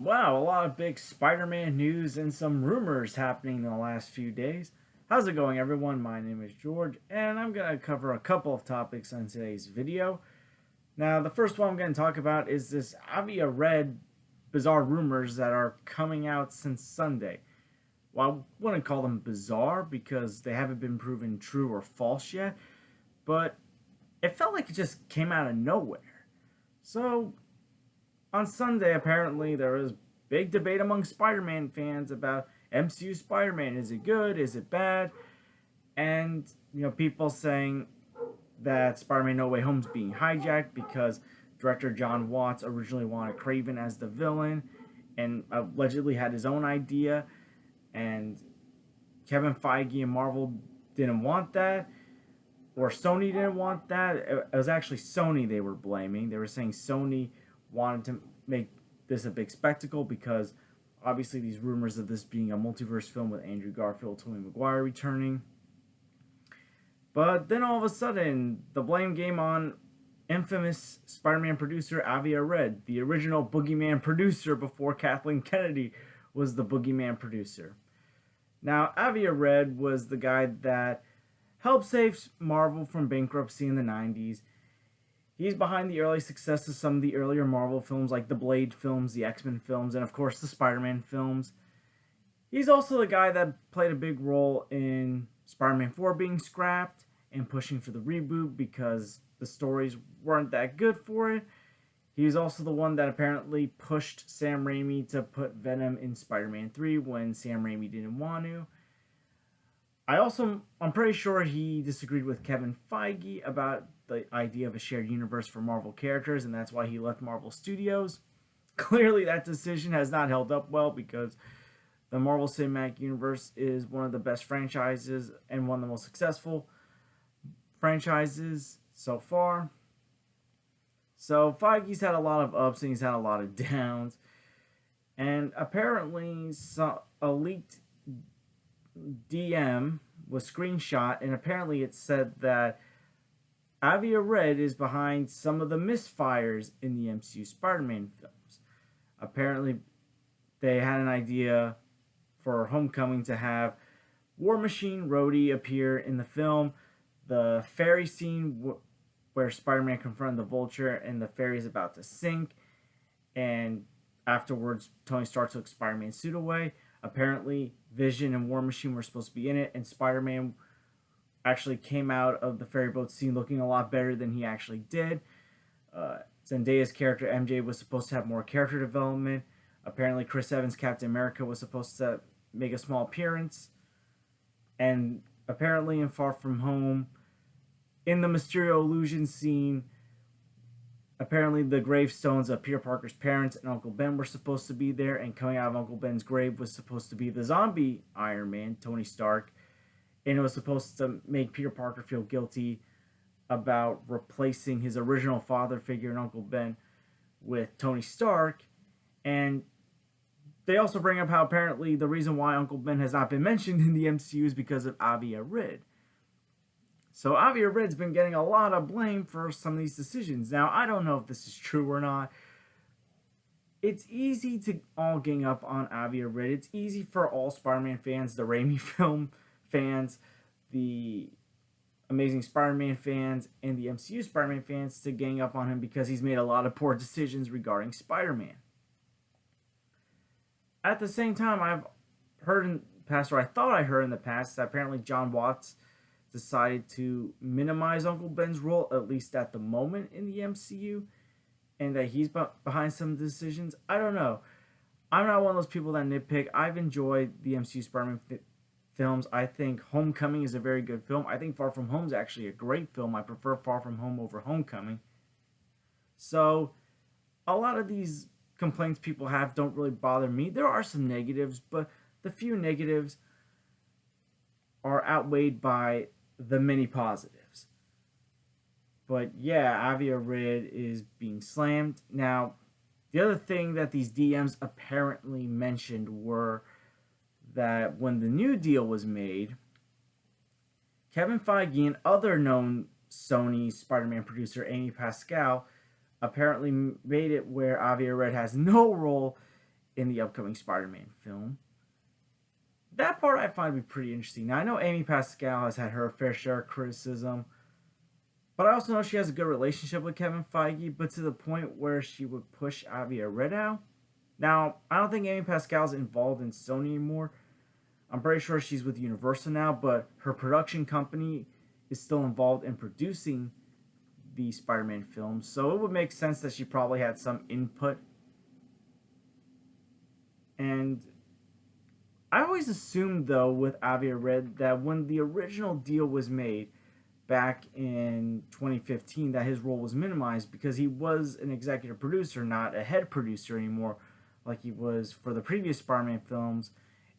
Wow, a lot of big Spider-Man news and some rumors happening in the last few days. How's it going, everyone? My name is George, and I'm going to cover a couple of topics on today's video. Now, the first one I'm going to talk about is this Avi Arad bizarre rumors that are coming out since Sunday. Well, I wouldn't call them bizarre because they haven't been proven true or false yet, but it felt like it just came out of nowhere. So, on Sunday, apparently, there was big debate among Spider-Man fans about MCU Spider-Man. Is it good? Is it bad? And, people saying that Spider-Man No Way Home's being hijacked because director John Watts originally wanted Craven as the villain and allegedly had his own idea. And Kevin Feige and Marvel didn't want that. Or Sony didn't want that. It was actually Sony they were blaming. They were saying Sony wanted to make this a big spectacle because obviously these rumors of this being a multiverse film with Andrew Garfield, Tobey Maguire returning. But then all of a sudden, the blame game on infamous Spider-Man producer Avi Arad, the original Boogeyman producer before Kathleen Kennedy was the Boogeyman producer. Now, Avi Arad was the guy that helped save Marvel from bankruptcy in the 90s. He's behind the early success of some of the earlier Marvel films like the Blade films, the X-Men films, and of course the Spider-Man films. He's also the guy that played a big role in Spider-Man 4 being scrapped and pushing for the reboot because the stories weren't that good for it. He was also the one that apparently pushed Sam Raimi to put Venom in Spider-Man 3 when Sam Raimi didn't want to. I'm pretty sure he disagreed with Kevin Feige about the idea of a shared universe for Marvel characters, and that's why he left Marvel Studios. Clearly, that decision has not held up well because the Marvel Cinematic Universe is one of the best franchises and one of the most successful franchises so far. So Feige's had a lot of ups and he's had a lot of downs. And apparently, a leaked DM was screenshot, and apparently it said that Avi Arad is behind some of the misfires in the MCU Spider-Man films. Apparently, they had an idea for Homecoming to have War Machine Rhodey appear in the film. The ferry scene where Spider-Man confronted the Vulture and the ferry is about to sink, and afterwards Tony Stark took Spider-Man's suit away. Apparently, Vision and War Machine were supposed to be in it, and Spider-Man actually came out of the ferry boat scene looking a lot better than he actually did. Zendaya's character MJ was supposed to have more character development. Apparently, Chris Evans' Captain America was supposed to make a small appearance. And apparently, in Far From Home, in the Mysterio illusion scene, apparently the gravestones of Peter Parker's parents and Uncle Ben were supposed to be there, and coming out of Uncle Ben's grave was supposed to be the zombie Iron Man, Tony Stark, and it was supposed to make Peter Parker feel guilty about replacing his original father figure and Uncle Ben with Tony Stark. And they also bring up how apparently the reason why Uncle Ben has not been mentioned in the MCU is because of Avi Arad. So Avi Arad's been getting a lot of blame for some of these decisions. Now, I don't know if this is true or not. It's easy to all gang up on Avi Arad. It's easy for all Spider-Man fans, the Raimi film fans, the Amazing Spider-Man fans, and the MCU Spider-Man fans to gang up on him because he's made a lot of poor decisions regarding Spider-Man. At the same time, I've heard in the past, or I thought I heard in the past, that apparently John Watts decided to minimize Uncle Ben's role, at least at the moment in the MCU, and that he's behind some decisions. I don't know. I'm not one of those people that nitpick. I've enjoyed the MCU Spider-Man films. I think Homecoming is a very good film. I think Far From Home is actually a great film. I prefer Far From Home over Homecoming. So, a lot of these complaints people have don't really bother me. There are some negatives, but the few negatives are outweighed by the many positives. But yeah, Avi Arad is being slammed. Now, the other thing that these DMs apparently mentioned were that when the new deal was made, Kevin Feige and other known Sony Spider-Man producer Amy Pascal apparently made it where Avi Arad has no role in the upcoming Spider-Man film. That part I find to be pretty interesting. Now, I know Amy Pascal has had her fair share of criticism, but I also know she has a good relationship with Kevin Feige, but to the point where she would push Avi Arad out. Now, I don't think Amy Pascal's involved in Sony anymore. I'm pretty sure she's with Universal now, but her production company is still involved in producing the Spider-Man films, so it would make sense that she probably had some input. And I always assumed, though, with Avi Arad that when the original deal was made back in 2015, that his role was minimized because he was an executive producer, not a head producer anymore, like he was for the previous Spider-Man films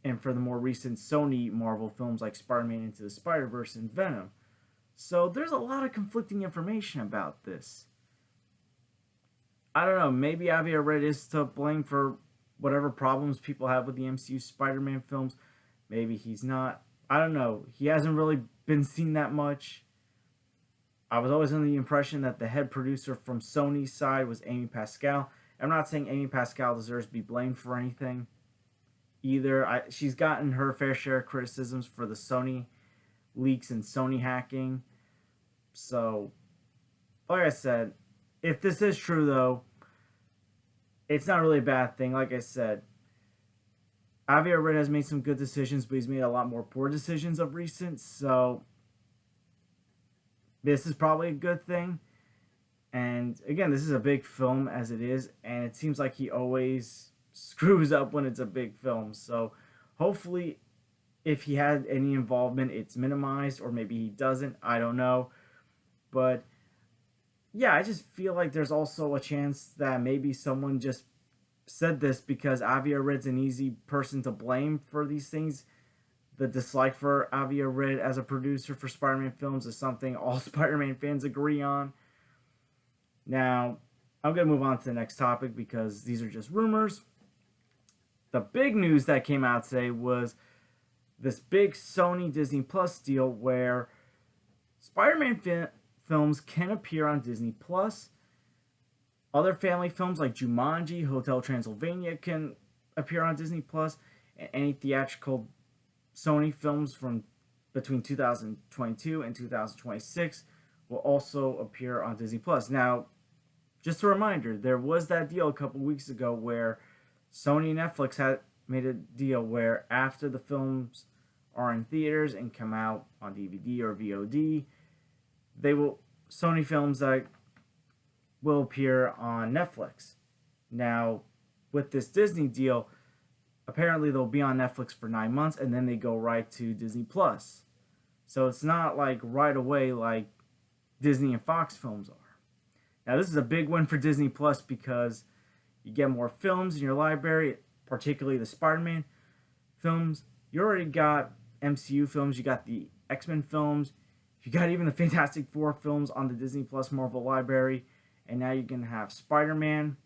and for the more recent Sony Marvel films like Spider-Man Into the Spider-Verse and Venom. So there's a lot of conflicting information about this. I don't know, maybe Avi Arad is to blame for whatever problems people have with the MCU Spider-Man films. Maybe he's not. I don't know. He hasn't really been seen that much. I was always under the impression that the head producer from Sony's side was Amy Pascal. I'm not saying Amy Pascal deserves to be blamed for anything either. She's gotten her fair share of criticisms for the Sony leaks and Sony hacking. So, like I said, if this is true, though, it's not really a bad thing. Like I said, Avi Arad has made some good decisions, but he's made a lot more poor decisions of recent. So, this is probably a good thing. And again, this is a big film as it is, and it seems like he always screws up when it's a big film. So, hopefully, if he had any involvement, it's minimized, or maybe he doesn't. I don't know. But yeah, I just feel like there's also a chance that maybe someone just said this because Avi Arad's an easy person to blame for these things. The dislike for Avi Arad as a producer for Spider-Man films is something all Spider-Man fans agree on. Now, I'm going to move on to the next topic because these are just rumors. The big news that came out today was this big Sony Disney Plus deal where Spider-Man films can appear on Disney Plus. Other family films like Jumanji, Hotel Transylvania can appear on Disney Plus, and any theatrical Sony films from between 2022 and 2026 will also appear on Disney Plus. Now, just a reminder, there was that deal a couple weeks ago where Sony and Netflix had made a deal where after the films are in theaters and come out on DVD or VOD, Sony films that will appear on Netflix. Now, with this Disney deal, apparently they'll be on Netflix for 9 months and then they go right to Disney Plus. So it's not like right away like Disney and Fox films are. Now, this is a big win for Disney Plus because you get more films in your library, particularly the Spider-Man films. You already got MCU films, you got the X-Men films, you got even the Fantastic Four films on the Disney Plus Marvel library, and now you're going to have Spider-Man.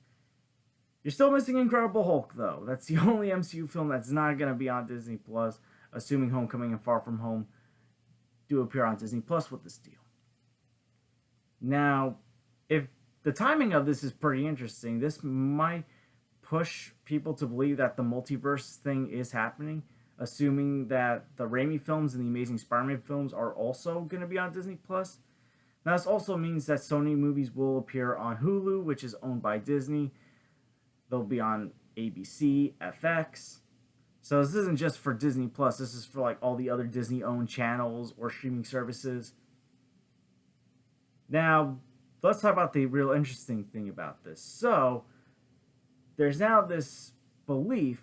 You're still missing Incredible Hulk, though. That's the only MCU film that's not going to be on Disney Plus, assuming Homecoming and Far From Home do appear on Disney Plus with this deal. Now, if the timing of this is pretty interesting, this might push people to believe that the multiverse thing is happening, assuming that the Raimi films and the Amazing Spider-Man films are also going to be on Disney Plus. Now, this also means that Sony movies will appear on Hulu, which is owned by Disney. They'll be on ABC, FX. So this isn't just for Disney Plus. This is for like all the other Disney-owned channels or streaming services. Now, let's talk about the real interesting thing about this. So, there's now this belief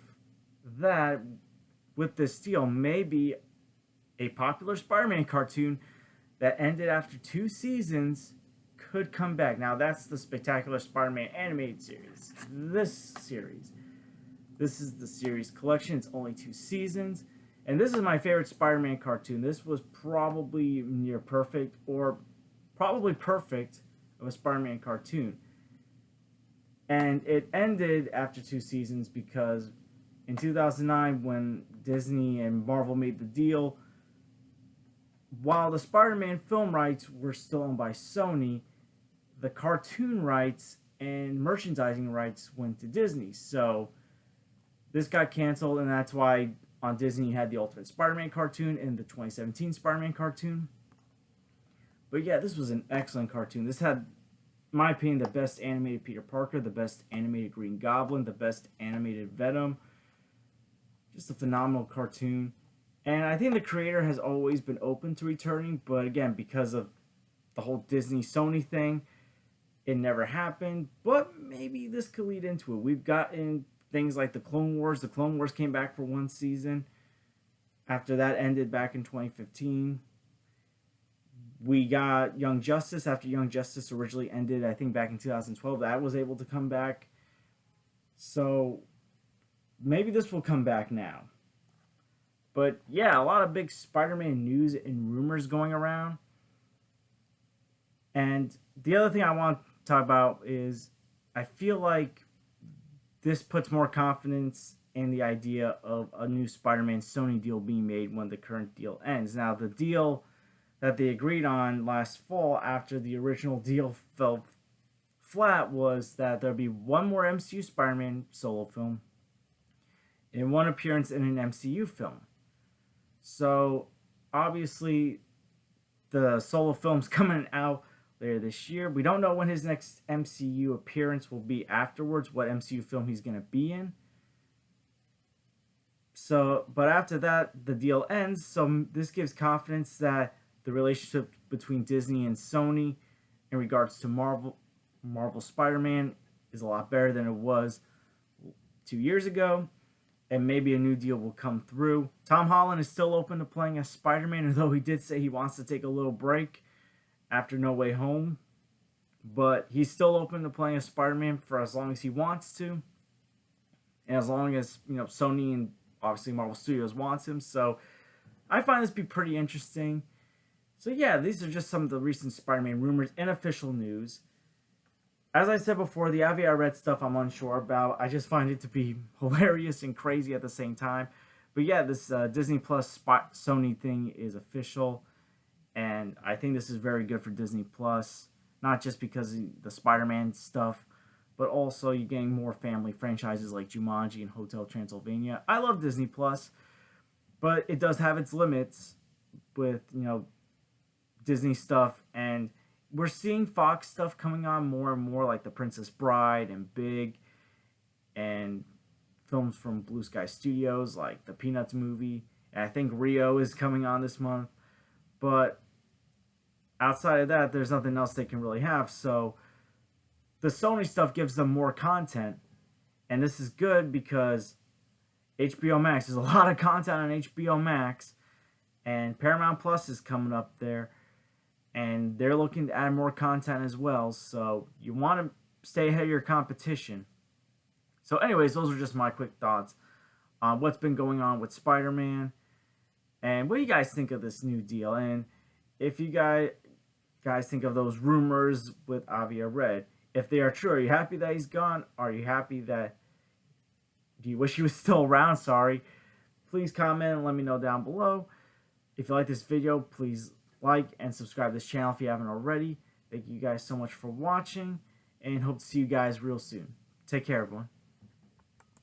that with this deal, maybe a popular Spider-Man cartoon that ended after 2 seasons could come back. Now, that's the Spectacular Spider-Man animated series. This series. This is the series collection. It's only 2 seasons. And this is my favorite Spider-Man cartoon. This was probably near perfect, or probably perfect, of a Spider-Man cartoon. And it ended after 2 seasons because in 2009, when Disney and Marvel made the deal, while the Spider-Man film rights were still owned by Sony, the cartoon rights and merchandising rights went to Disney. So This got canceled, and that's why on Disney you had the Ultimate Spider-Man cartoon and the 2017 Spider-Man cartoon. But yeah, this was an excellent cartoon. This had, in my opinion, the best animated Peter Parker, the best animated Green Goblin, the best animated Venom. Just a phenomenal cartoon. And I think the creator has always been open to returning, but again, because of the whole Disney Sony thing, it never happened. But maybe this could lead into it. We've gotten things like the Clone Wars. The Clone Wars came back for one season. After that ended back in 2015. We got Young Justice. After Young Justice originally ended, I think back in 2012, that was able to come back. So maybe this will come back now. But yeah, a lot of big Spider-Man news and rumors going around. And the other thing I want to talk about is I feel like this puts more confidence in the idea of a new Spider-Man Sony deal being made when the current deal ends. Now, the deal that they agreed on last fall after the original deal fell flat was that there'd be one more MCU Spider-Man solo film and one appearance in an MCU film. So, obviously, the solo film's coming out later this year. We don't know when his next MCU appearance will be afterwards, what MCU film he's going to be in. So, but after that, the deal ends. So, this gives confidence that the relationship between Disney and Sony in regards to Marvel Spider-Man is a lot better than it was 2 years ago. And maybe a new deal will come through. Tom Holland is still open to playing as Spider-Man, although he did say he wants to take a little break after No Way Home. But he's still open to playing as Spider-Man for as long as he wants to. And as long as, Sony and obviously Marvel Studios wants him. So I find this to be pretty interesting. So yeah, these are just some of the recent Spider-Man rumors and official news. As I said before, the Avi Arad stuff I'm unsure about. I just find it to be hilarious and crazy at the same time. But yeah, this Disney Plus Sony thing is official. And I think this is very good for Disney Plus. Not just because of the Spider-Man stuff, but also you're getting more family franchises like Jumanji and Hotel Transylvania. I love Disney Plus, but it does have its limits with, Disney stuff, and we're seeing Fox stuff coming on more and more, like The Princess Bride and Big, and films from Blue Sky Studios, like the Peanuts movie, and I think Rio is coming on this month. But outside of that, there's nothing else they can really have, so the Sony stuff gives them more content, and this is good because HBO Max, there's a lot of content on HBO Max, and Paramount Plus is coming up there, and they're looking to add more content as well, so you want to stay ahead of your competition. So anyways, those are just my quick thoughts on what's been going on with Spider-Man, and what do you guys think of this new deal, and if you guys think of those rumors with Avi Arad, if they are true, are you happy that he's gone? Are you happy that, do you wish he was still around? Sorry. Please comment and let me know down below. If you like this video, please like and subscribe to this channel if you haven't already. Thank you guys so much for watching, and hope to see you guys real soon. Take care, everyone.